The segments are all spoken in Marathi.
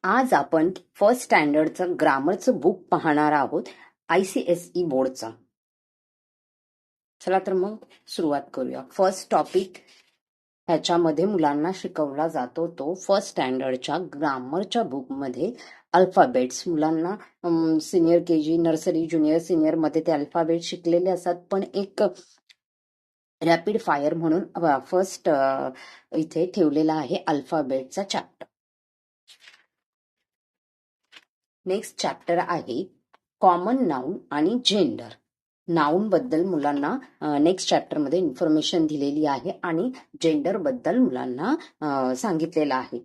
आज आपण फर्स्ट स्टँडर्डचं ग्रामरचं बुक पाहणार आहोत ICSE बोर्डचा. चला तर मग सुरुवात करूया. फर्स्ट टॉपिक ह्याच्यामध्ये मुलांना शिकवला जातो तो फर्स्ट स्टँडर्डच्या ग्रामरच्या बुकमध्ये अल्फाबेट्स. मुलांना senior KG, nursery, junior, senior मध्ये ते अल्फाबेट शिकलेले असतात, पण एक रॅपिड फायर म्हणून फर्स्ट इथे ठेवलेला आहे अल्फाबेटचा चॅप्टर. नेक्स्ट चॅप्टर आहे कॉमन नाऊन आणि जेंडर. नाऊन बद्दल मुलांना नेक्स्ट चॅप्टर मध्ये इन्फॉर्मेशन दिलेली आहे आणि जेंडर बद्दल मुलांना सांगितलेलं आहे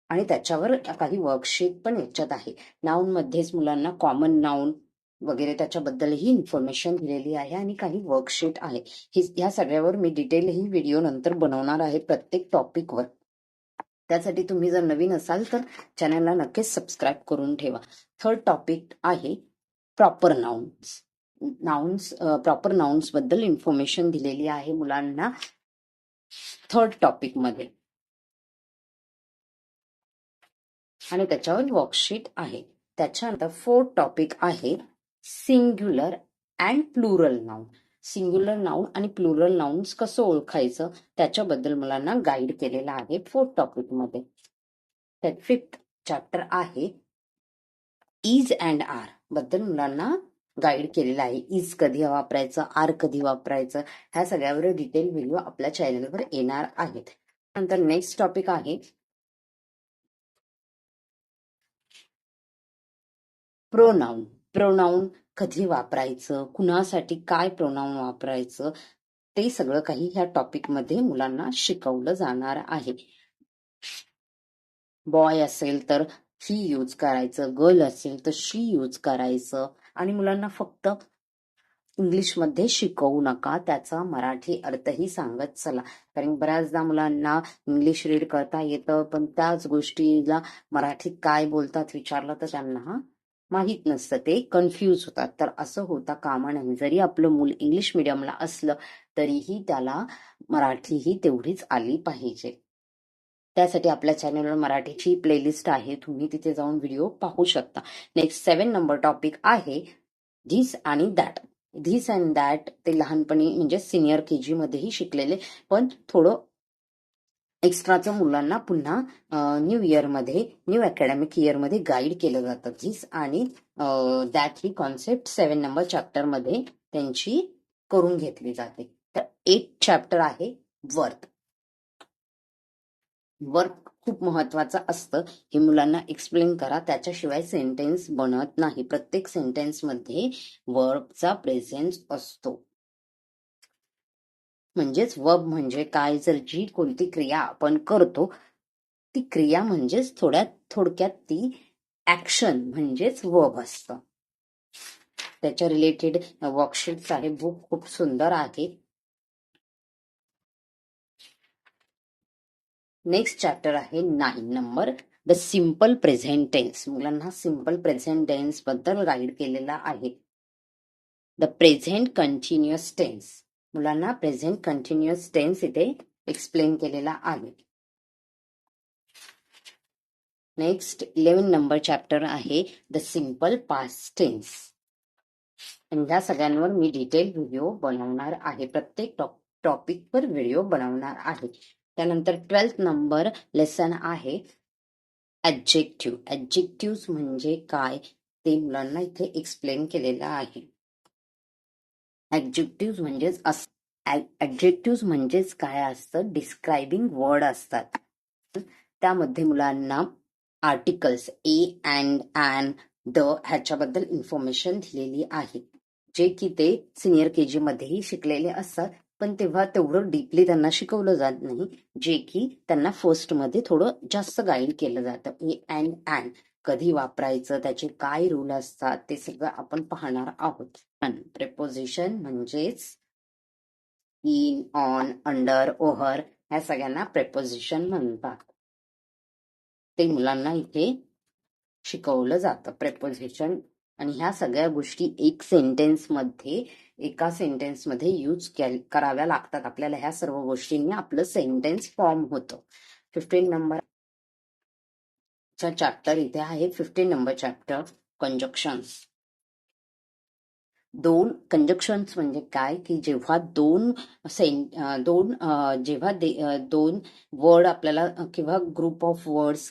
आणि त्याच्यावर काही वर्कशीट पण याच्यात आहे. नाऊन मध्येच मुलांना कॉमन नाऊन वगैरे त्याच्याबद्दलही इन्फॉर्मेशन दिलेली आहे आणि काही वर्कशीट आहे. ह्या सगळ्यावर मी डिटेल ही व्हिडिओ नंतर बनवणार आहे प्रत्येक टॉपिकवर. त्यासाठी तुम्ही जर नवीन असाल तर चॅनलला नक्कीच सबस्क्राईब करून ठेवा. थर्ड टॉपिक आहे प्रॉपर नाउन्स. प्रॉपर नाउन्स बद्दल इन्फॉर्मेशन दिलेली आहे मुलांना थर्ड टॉपिक मध्ये आणि त्याच्यावर वर्कशीट आहे. त्याच्यानंतर फोर्थ टॉपिक आहे singular and plural noun. Singular noun आणि प्लुरल नाउन्स कसं ओळखायचं त्याच्याबद्दल मुलांना गाईड केलेलं आहे फोर्थ टॉपिक मध्ये. तर फिफ्थ चॅप्टर आहे इज अँड आर बद्दल मुलांना गाईड केलेला आहे. इज कधी वापरायचं, आर कधी वापरायचं, ह्या सगळ्यावर डिटेल व्हिडिओ आपल्या चॅनलवर येणार आहेत. नंतर नेक्स्ट टॉपिक आहे प्रोनाऊन. प्रोनाऊन कधी वापरायचं, कुणासाठी काय प्रोनाऊन वापरायचं, ते सगळं काही ह्या टॉपिक मध्ये मुलांना शिकवलं जाणार आहे. बॉय असेल तर ही यूज करायचं, गर्ल असेल तर शी यूज करायचं आणि मुलांना फक्त इंग्लिशमध्ये शिकवू नका, त्याचा मराठी अर्थही सांगत चला. कारण बऱ्याचदा मुलांना इंग्लिश रीड करता येतं पण त्याच गोष्टीला मराठीत काय बोलतात विचारलं तर त्यांना माहीत नसतं, ते कन्फ्यूज होतात. तर असं होता कामा नये. जरी आपलं मूल इंग्लिश मिडियमला असलं तरीही त्याला मराठीही तेवढीच आली पाहिजे. त्यासाठी आपल्या चॅनलवर मराठीची प्लेलिस्ट आहे, तुम्ही तिथे जाऊन व्हिडिओ पाहू शकता. नेक्स्ट 7 नंबर टॉपिक आहे धिस आणि दॅट. धिस अँड दॅट ते लहानपणी म्हणजे सिनियर KG मध्येही शिकलेले, पण थोडं एक्स्ट्राचं मुलांना पुन्हा न्यू इयर मध्ये, न्यू अकॅडमिक इयर मध्ये गाईड केलं जातं. धिस आणि that he concept 7 number chapter मध्ये त्यांची करून घेतली जाते. तर 8 चॅप्टर आहे वर्क. वर्क खूप महत्वाचं असतं, हे मुलांना एक्सप्लेन करा, त्याच्याशिवाय सेंटेन्स बनत नाही. प्रत्येक सेंटेन्स मध्ये वर्बचा प्रेझेन्स असतो. म्हणजेच वर्ब म्हणजे काय, जर जी कोणती क्रिया आपण करतो ती क्रिया म्हणजेच थोडक्यात ती ऍक्शन म्हणजेच वर्ब असतं. त्याच्या रिलेटेड वर्कशीट्स आहे. बुक खूप सुंदर आहे. नेक्स्ट चॅप्टर आहे 9 number the simple present tense. मुलांना सिम्पल प्रेझेंट टेन्स बद्दल गाईड केलेला आहे. द प्रेझेंट कंटिन्युअस टेन्स, मुलांना प्रेझेंट कंटिन्युअस टेन्स इथे एक्सप्लेन केलेला आहे. नेक्स्ट 11 नंबर चॅप्टर आहे द सिम्पल पास्ट टेन्स. ह्या सगळ्यांवर मी डिटेल व्हिडिओ बनवणार आहे, प्रत्येक टॉपिकवर व्हिडिओ बनवणार आहे. त्यानंतर 12 नंबर लेसन आहे ऍडजेक्टिव्ह. ऍडजेक्टिव्ह म्हणजे काय ते मुलांना इथे एक्सप्लेन केलेलं आहे. ऍडजेक्टिव्ह म्हणजेच काय असतं, डिस्क्रायबिंग वर्ड असतात. त्यामध्ये मुलांना articles a and, an, the ह्याच्याबद्दल इन्फॉर्मेशन दिलेली आहे, जे की ते सिनियर KG मध्येही शिकलेले असतात, पण तेव्हा तेवढं डीपली त्यांना शिकवलं जात नाही, जे की त्यांना फर्स्ट मध्ये थोडं जास्त गाईड केलं जातं. ए अँड, ॲन कधी वापरायचं, त्याचे काय रूल असतात, ते सगळं आपण पाहणार आहोत. प्रेपोजिशन म्हणजेच इन, ऑन, अंडर, ओव्हर ह्या सगळ्यांना प्रेपोजिशन म्हणतात. ते मुलांना इथे शिकवलं जातं प्रेपोजिशन. आणि ह्या सगळ्या गोष्टी एका सेंटेन्स मध्ये यूज कराव्या लागतात आपल्याला. ह्या सर्व गोष्टींनी आपलं सेंटेन्स फॉर्म होतं. 15 नंबर चॅप्टर इथे आहे 15 नंबर चॅप्टर कंजक्शन्स. दोन कंजक्शन्स म्हणजे काय की जेव्हा दोन वर्ड आपल्याला किंवा ग्रुप ऑफ वर्ड्स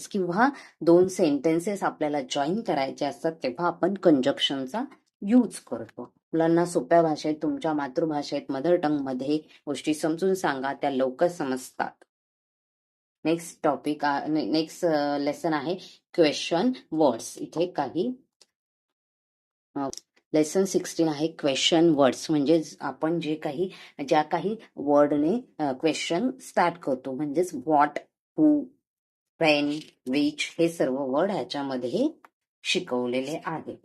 किंवा दोन सेंटेन्सेस आपल्याला जॉईन करायचे असतात तेव्हा आपण कंजक्शनचा यूज करतो. मुलांना सोप्या भाषेत, तुमच्या मातृभाषेत, मदर टंग मध्ये गोष्टी समजून सांगा, त्या लवकर समजतात. नेक्स्ट लेसन आहे क्वेश्चन वर्ड्स. इथे काही लेसन 16 आहे क्वेश्चन वर्ड्स. म्हणजे आपण ज्या काही वर्डने क्वेश्चन स्टार्ट करतो, म्हणजेच व्हॉट, हू, व्हेन, विच हे सर्व वर्ड ह्याच्यामध्ये शिकवलेले आहे.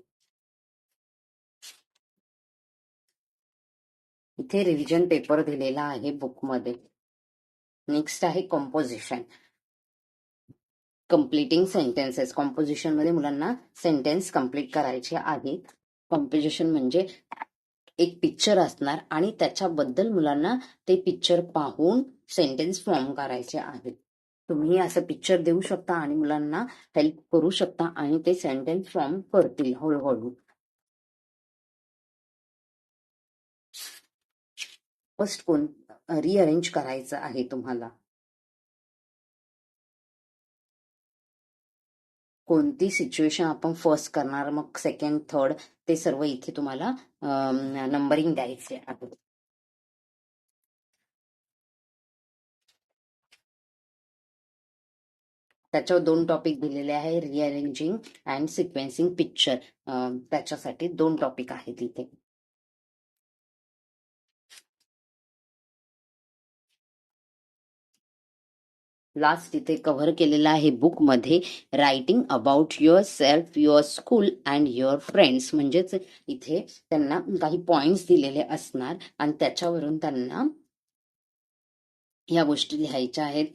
इथे रिव्हिजन पेपर दिलेला आहे बुकमध्ये. नेक्स्ट आहे कॉम्पोजिशन. Completing sentences. कॉम्पोजिशन मध्ये मुलांना सेंटेन्स कम्प्लीट करायचे आहेत. कॉम्पोजिशन म्हणजे एक पिक्चर असणार आणि त्याच्याबद्दल मुलांना ते पिक्चर पाहून सेंटेन्स फॉर्म करायचे आहेत. तुम्ही असं पिक्चर देऊ शकता आणि मुलांना हेल्प करू शकता आणि ते सेंटेन्स फॉर्म करतील हळूहळू. फर्स्ट रिअरेंज करायचं आहे तुम्हाला. कोणती सिच्युएशन आपण फर्स्ट करणार, मग सेकंड, थर्ड ते सर्व इथे तुम्हाला नंबरिंग द्यायचे आहे. त्याच्यावर 2 टॉपिक दिलेले आहे, रिअरेंजिंग अँड सिक्वेन्सिंग पिक्चर. त्याच्यासाठी 2 टॉपिक आहेत इथे. लास्ट इथे कव्हर केलेला आहे बुकमध्ये writing about your self, your school and your friends. म्हणजेच इथे त्यांना काही पॉइंट्स दिलेले असणार आणि त्याच्यावरून त्यांना या गोष्टी लिहायच्या आहेत.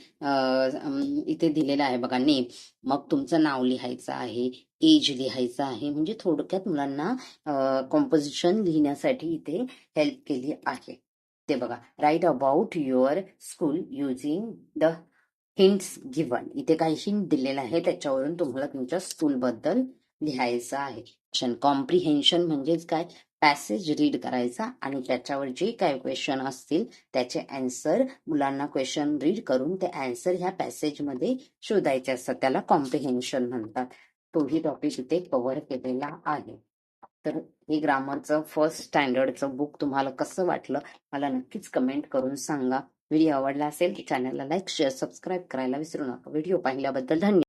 इथे दिलेलं आहे बघा नेम, मग तुमचं नाव लिहायचं आहे, एज लिहायचं आहे. म्हणजे थोडक्यात मुलांना कॉम्पोजिशन लिहिण्यासाठी इथे हेल्प केली आहे. ते बघा, write about your school using the hints given. इथे काही हिंट दिलेला आहे, त्याच्यावरून तुम्हाला तुमच्या स्कूल बद्दल लिहायचं आहे. कॉम्प्रिहेन्शन म्हणजेच काय, पॅसेज रीड करायचा आणि त्याच्यावर जे काय क्वेश्चन असतील त्याचे आन्सर मुलांना क्वेश्चन रीड करून ते आन्सर ह्या पॅसेज मध्ये शोधायचे असतात. त्याला कॉम्प्रिहेन्शन म्हणतात. तोही टॉपिक इथे कव्हर केलेला आहे. तर हे ग्रामरचं फर्स्ट स्टँडर्डचं बुक तुम्हाला कसं वाटलं मला नक्कीच कमेंट करून सांगा. व्हिडिओ आवडला असेल तर चॅनलला लाईक, शेअर, सबस्क्राईब करायला विसरू नका. व्हिडिओ पाहिल्याबद्दल धन्यवाद.